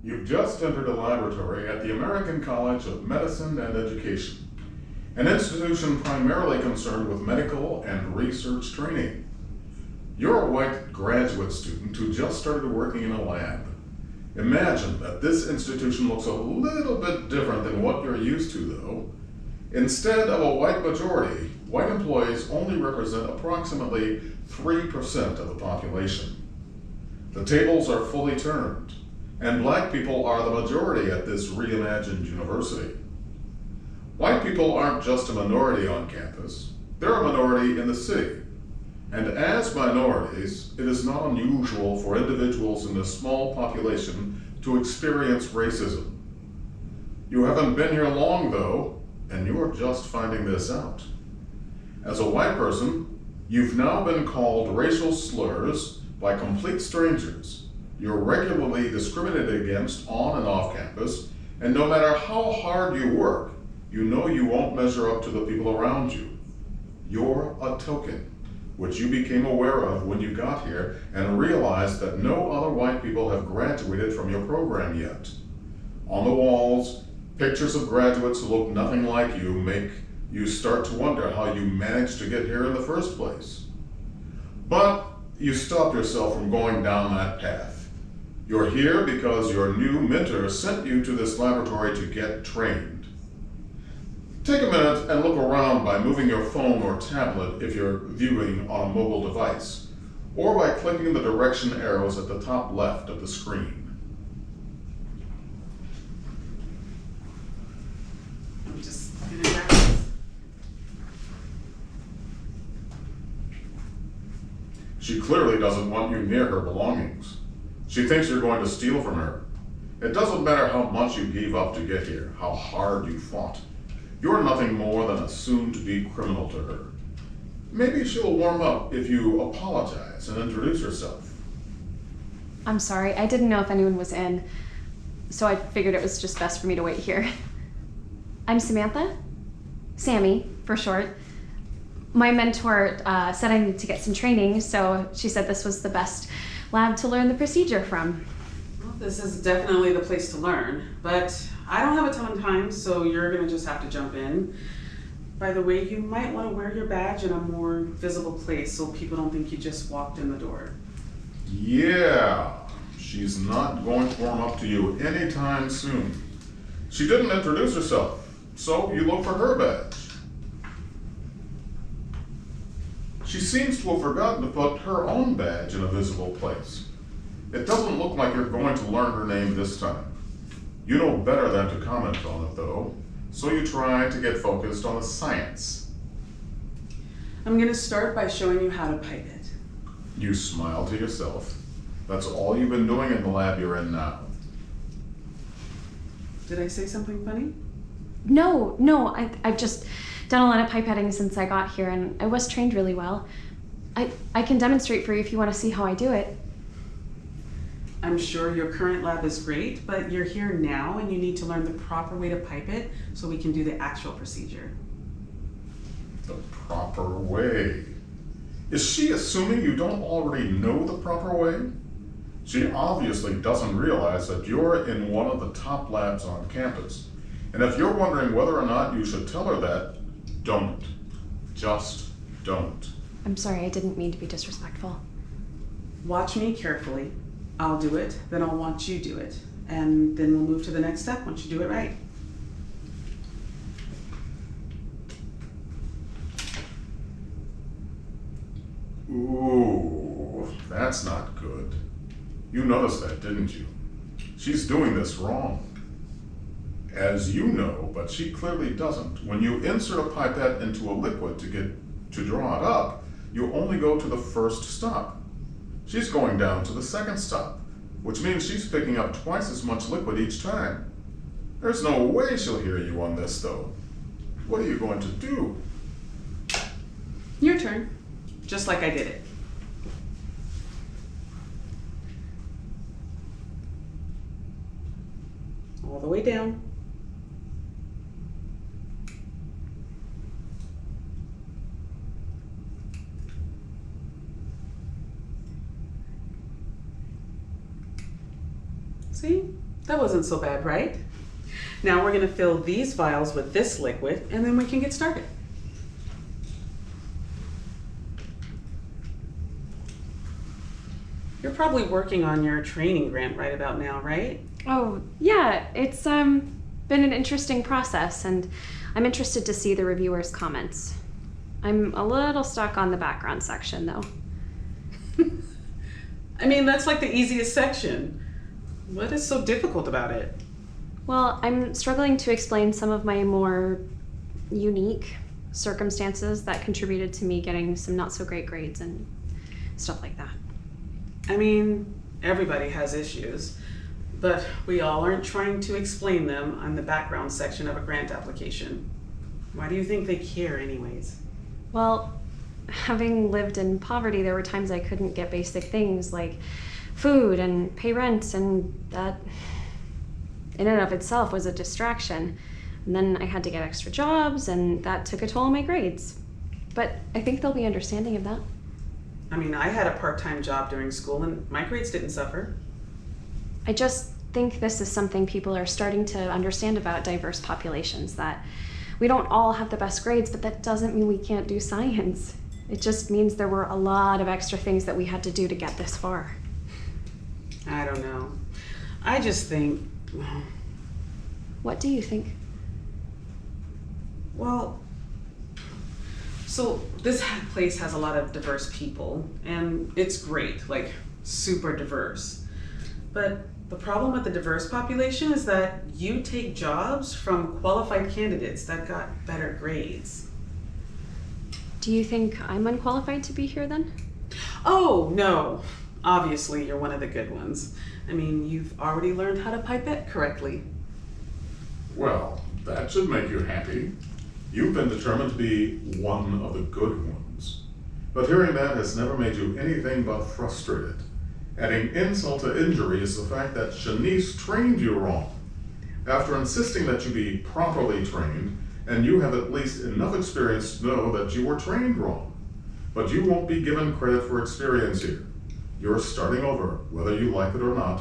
You've just entered a laboratory at the American College of Medicine and Education, an institution primarily concerned with medical and research training. You're a white graduate student who just started working in a lab. Imagine that this institution looks a little bit different than what you're used to, though. Instead of a white majority, white employees only represent approximately 3% of the population. The tables are fully turned, and black people are the majority at this reimagined university. White people aren't just a minority on campus, they're a minority in the city. And as minorities, it is not unusual for individuals in this small population to experience racism. You haven't been here long, though, and you're just finding this out. As a white person, you've now been called racial slurs by complete strangers. You're regularly discriminated against on and off campus, and no matter how hard you work, you know you won't measure up to the people around you. You're a token, which you became aware of when you got here and realized that no other white people have graduated from your program yet. On the walls, pictures of graduates who look nothing like you make you start to wonder how you managed to get here in the first place. But you stop yourself from going down that path. You're here because your new mentor sent you to this laboratory to get trained. Take a minute and look around by moving your phone or tablet if you're viewing on a mobile device, or by clicking the direction arrows at the top left of the screen. I'm just gonna grab this. She clearly doesn't want you near her belongings. She thinks you're going to steal from her. It doesn't matter how much you gave up to get here, how hard you fought. You're nothing more than a soon-to-be criminal to her. Maybe she'll warm up if you apologize and introduce yourself. I'm sorry, I didn't know if anyone was in, so I figured it was just best for me to wait here. I'm Samantha. Sammy, for short. My mentor said I needed to get some training, so she said this was the best lab to learn the procedure from. Well, this is definitely the place to learn, but I don't have a ton of time, so you're gonna just have to jump in. By the way, you might want to wear your badge in a more visible place so people don't think you just walked in the door. Yeah, she's not going to warm up to you anytime soon. She didn't introduce herself, so you look for her badge. She seems to have forgotten to put her own badge in a visible place. It doesn't look like you're going to learn her name this time. You know better than to comment on it, though, so you try to get focused on the science. I'm gonna start by showing you how to pipe it. You smile to yourself. That's all you've been doing in the lab you're in now. Did I say something funny? No, I've just done a lot of pipetting since I got here, and I was trained really well. I can demonstrate for you if you want to see how I do it. I'm sure your current lab is great, but you're here now and you need to learn the proper way to pipe it so we can do the actual procedure. The proper way. Is she assuming you don't already know the proper way? She obviously doesn't realize that you're in one of the top labs on campus. And if you're wondering whether or not you should tell her that, don't. Just don't. I'm sorry, I didn't mean to be disrespectful. Watch me carefully. I'll do it, then I'll watch you do it. And then we'll move to the next step once you do it right. Ooh, that's not good. You noticed that, didn't you? She's doing this wrong. As you know, but she clearly doesn't. When you insert a pipette into a liquid to draw it up, you only go to the first stop. She's going down to the second stop, which means she's picking up twice as much liquid each time. There's no way she'll hear you on this, though. What are you going to do? Your turn. Just like I did it. All the way down. See? That wasn't so bad, right? Now we're gonna fill these vials with this liquid and then we can get started. You're probably working on your training grant right about now, right? Oh, yeah, it's been an interesting process, and I'm interested to see the reviewers' comments. I'm a little stuck on the background section, though. I mean, that's like the easiest section. What is so difficult about it? Well, I'm struggling to explain some of my more unique circumstances that contributed to me getting some not so great grades and stuff like that. I mean, everybody has issues, but we all aren't trying to explain them on the background section of a grant application. Why do you think they care anyways? Well, having lived in poverty, there were times I couldn't get basic things like food and pay rent, and that in and of itself was a distraction. And then I had to get extra jobs, and that took a toll on my grades. But I think they'll be understanding of that. I mean, I had a part-time job during school and my grades didn't suffer. I just think this is something people are starting to understand about diverse populations, that we don't all have the best grades, but that doesn't mean we can't do science. It just means there were a lot of extra things that we had to do to get this far. I don't know. I just think, What do you think? well, so this place has a lot of diverse people and it's great, like super diverse. But the problem with the diverse population is that you take jobs from qualified candidates that got better grades. Do you think I'm unqualified to be here then? Oh, no. Obviously, you're one of the good ones. I mean, you've already learned how to pipette correctly. Well, that should make you happy. You've been determined to be one of the good ones. But hearing that has never made you anything but frustrated. Adding insult to injury is the fact that Shanice trained you wrong. After insisting that you be properly trained, and you have at least enough experience to know that you were trained wrong. But you won't be given credit for experience here. You're starting over, whether you like it or not,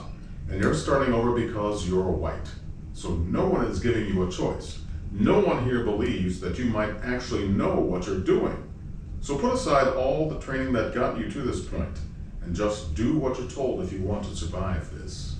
and you're starting over because you're white. So no one is giving you a choice. No one here believes that you might actually know what you're doing. So put aside all the training that got you to this point, and just do what you're told if you want to survive this.